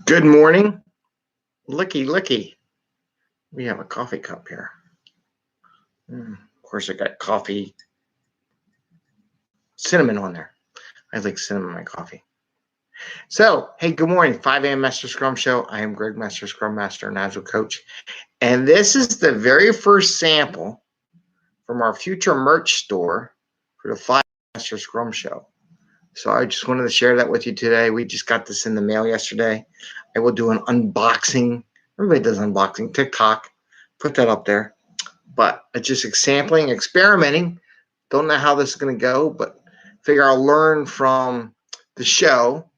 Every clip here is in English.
Good morning. Licky, licky. We have a coffee cup here. Of course, I got coffee, cinnamon on there. I like cinnamon in my coffee. So, hey, good morning. 5 a.m. Mester Scrum Show. I am Greg Mester, Scrum Master and Agile Coach. And this is the very first sample from our future merch store for the 5 Mester Scrum Show. So I just wanted to share that with you today. We just got this in the mail yesterday. I will do an unboxing. Everybody does unboxing. TikTok. Put that up there. But it's just sampling, experimenting. Don't know how this is going to go, but figure I'll learn from the show.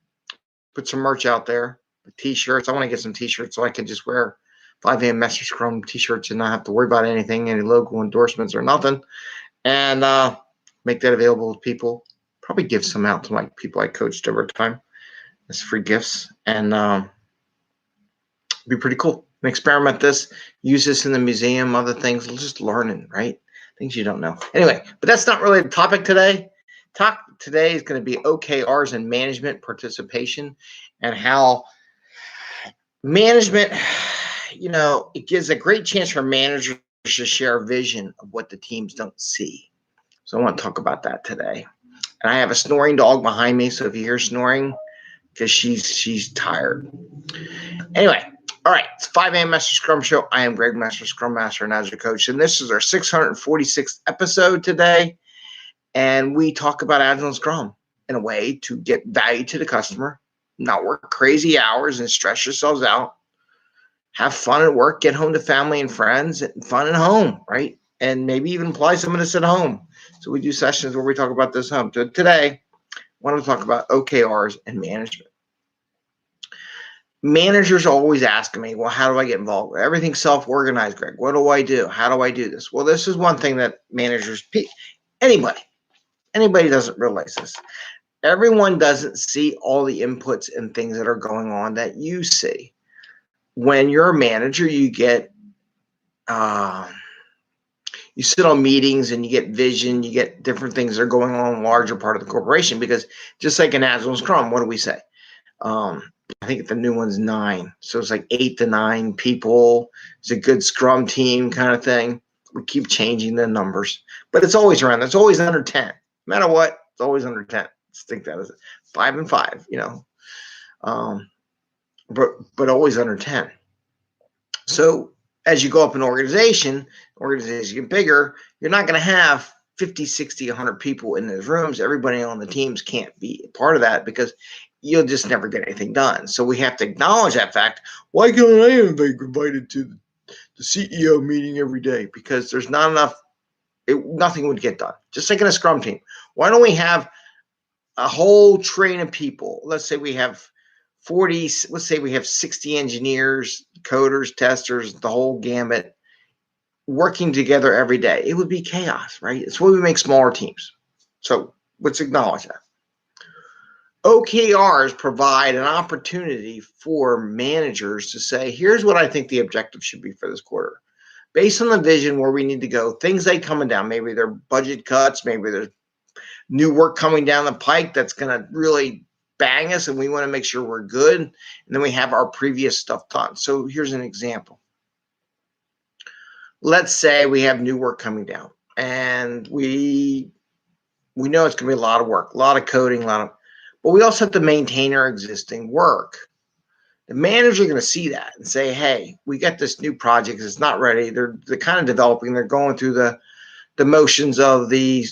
Put some merch out there. T-shirts. I want to get some T-shirts so I can just wear 5 a.m. Mester Scrum T-shirts and not have to worry about anything, any logo endorsements or nothing. And make that available to people. Probably give some out to my people I coached over time as free gifts, and be pretty cool. And experiment this, use this in the museum, other things, just learning, right? Things you don't know. Anyway, but that's not really the topic today. Today is going to be OKRs and management participation, and how management, it gives a great chance for managers to share a vision of what the teams don't see. So I want to talk about that today. And I have a snoring dog behind me, so if you hear snoring, because she's tired. Anyway, all right, it's 5 a.m. Mester Scrum Show. I am Greg Mester, Scrum Master and Agile Coach, and this is our 646th episode today. And we talk about Agile and Scrum in a way to get value to the customer, not work crazy hours and stress yourselves out, have fun at work, get home to family and friends, and fun at home, right? And maybe even apply some of this at home. So we do sessions where we talk about this home. So today, I want to talk about OKRs and management. Managers are always asking me, well, how do I get involved? Everything's self-organized, Greg. What do I do? How do I do this? Well, this is one thing that managers, anybody doesn't realize this. Everyone doesn't see all the inputs and things that are going on that you see. When you're a manager, you get you sit on meetings and you get vision, you get different things that are going on in a larger part of the corporation, because just like in Agile and Scrum, what do we say? I think the new one's 9. So it's like 8 to 9 people. It's a good Scrum team kind of thing. We keep changing the numbers, but it's always around. It's always under 10. No matter what, it's always under 10. Let's think that is 5 and 5, but always under 10. So as you go up an organization get bigger, you're not going to have 50, 60, 100 people in those rooms. Everybody on the teams can't be a part of that because you'll just never get anything done. So we have to acknowledge that fact. Why can't I be invited to the CEO meeting every day? Because there's not enough, nothing would get done. Just like in a Scrum team. Why don't we have a whole train of people? Let's say we have 40, let's say we have 60 engineers, coders, testers, the whole gamut, working together every day. It would be chaos, right? It's why we make smaller teams. So let's acknowledge that. OKRs provide an opportunity for managers to say, here's what I think the objective should be for this quarter. Based on the vision where we need to go, things that coming down, maybe they're budget cuts, maybe there's new work coming down the pike that's going to really bang us, and we want to make sure we're good. And then we have our previous stuff done. So here's an example. Let's say we have new work coming down, and we know it's going to be a lot of work, a lot of coding, but we also have to maintain our existing work. The managers are going to see that and say, hey, we got this new project. It's not ready. They're kind of developing. They're going through the motions of the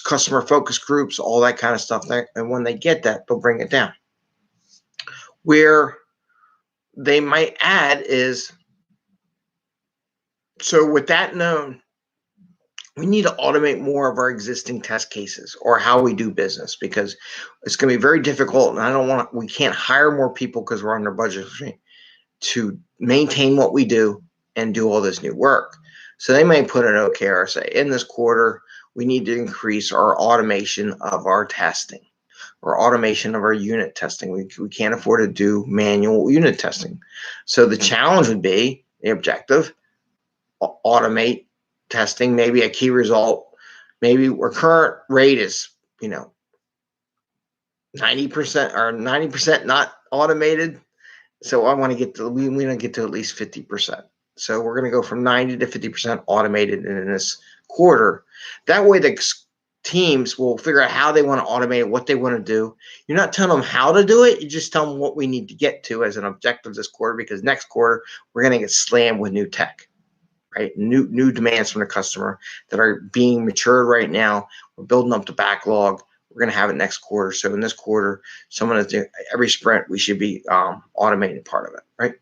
customer focus groups, all that kind of stuff. And when they get that, they'll bring it down. Where they might add is, so with that known, we need to automate more of our existing test cases or how we do business, because it's going to be very difficult. And we can't hire more people because we're under budget to maintain what we do and do all this new work. So they may put an OKR, say, in this quarter, we need to increase our automation of our testing or automation of our unit testing. We can't afford to do manual unit testing. So the challenge would be, the objective, automate testing, maybe a key result. Maybe our current rate is, 90% or 90% not automated. So I want to get to, we want to get to at least 50%. So we're going to go from 90 to 50% automated in this quarter. That way the teams will figure out how they want to automate it, what they want to do. You're not telling them how to do it. You just tell them what we need to get to as an objective this quarter, because next quarter we're going to get slammed with new tech, right? New demands from the customer that are being matured right now. We're building up the backlog. We're going to have it next quarter. So in this quarter, every sprint, we should be automating part of it, right?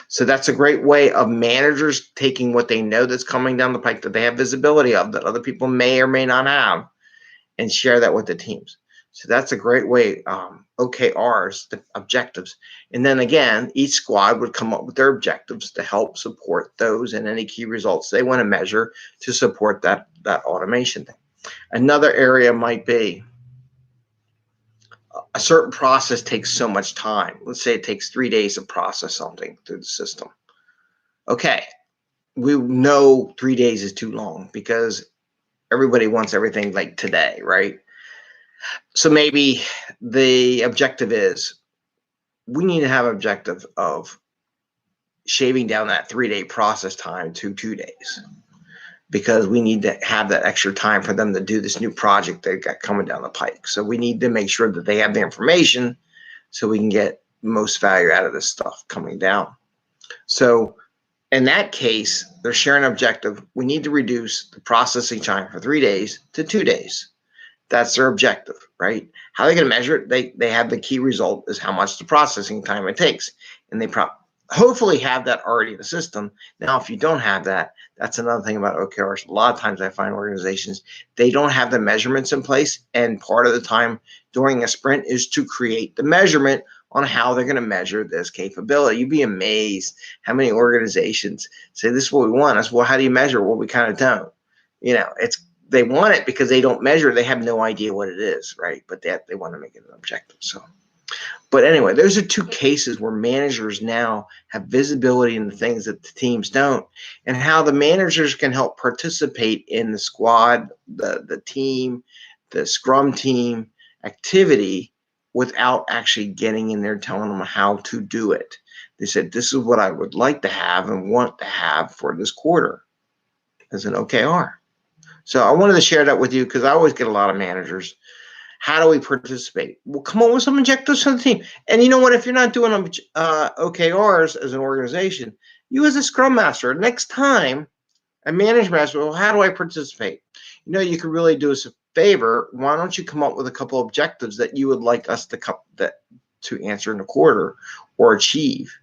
So that's a great way of managers taking what they know that's coming down the pike that they have visibility of that other people may or may not have, and share that with the teams. So that's a great way, OKRs, the objectives. And then again, each squad would come up with their objectives to help support those and any key results they want to measure to support that automation thing. Another area might be a certain process takes so much time. Let's say it takes 3 days to process something through the system. Okay, we know 3 days is too long because everybody wants everything like today, right? So maybe the objective is we need to have an objective of shaving down that 3-day process time to 2 days, because we need to have that extra time for them to do this new project they've got coming down the pike. So we need to make sure that they have the information so we can get most value out of this stuff coming down. So in that case, they're sharing an objective. We need to reduce the processing time for 3 days to 2 days. That's their objective, right? How are they going to measure it? They have the key result is how much the processing time it takes. And they hopefully have that already in the system. Now, if you don't have that, that's another thing about OKRs. A lot of times I find organizations, they don't have the measurements in place. And part of the time during a sprint is to create the measurement on how they're going to measure this capability. You'd be amazed how many organizations say, this is what we want. I said, well, how do you measure? Well, we kind of don't. They want it because they don't measure. They have no idea what it is, right? But they want to make it an objective. So, but anyway, those are two cases where managers now have visibility in the things that the teams don't, and how the managers can help participate in the squad, the team, the Scrum team activity without actually getting in there telling them how to do it. They said, this is what I would like to have and want to have for this quarter as an OKR. So I wanted to share that with you because I always get a lot of managers. How do we participate? Well, come up with some objectives for the team. And you know what? If you're not doing OKRs as an organization, you as a Scrum Master, next time a management asks, well, how do I participate? You could really do us a favor. Why don't you come up with a couple of objectives that you would like us to answer in a quarter or achieve?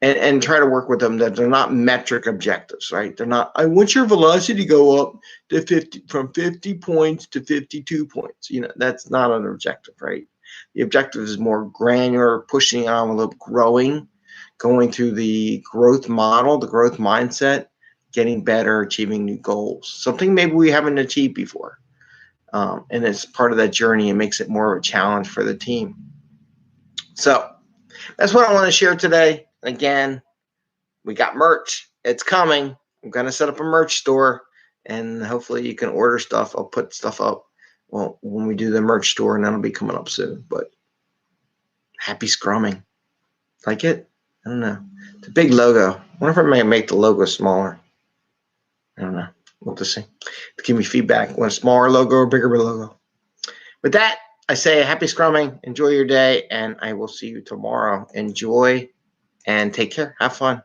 And try to work with them that they're not metric objectives, right? They're not, I want your velocity to go up to from 50 points to 52 points. That's not an objective, right? The objective is more granular, pushing the envelope, growing, going through the growth model, the growth mindset, getting better, achieving new goals, something maybe we haven't achieved before. And it's part of that journey. It makes it more of a challenge for the team. So that's what I want to share today. Again, we got merch. It's coming. I'm going to set up a merch store, and hopefully you can order stuff. I'll put stuff up when we do the merch store, and that'll be coming up soon. But happy Scrumming. Like it? I don't know. It's a big logo. I wonder if I may make the logo smaller. I don't know. We'll just see. Give me feedback. Want a smaller logo or bigger logo? With that, I say happy Scrumming. Enjoy your day, and I will see you tomorrow. Enjoy and take care. Have fun.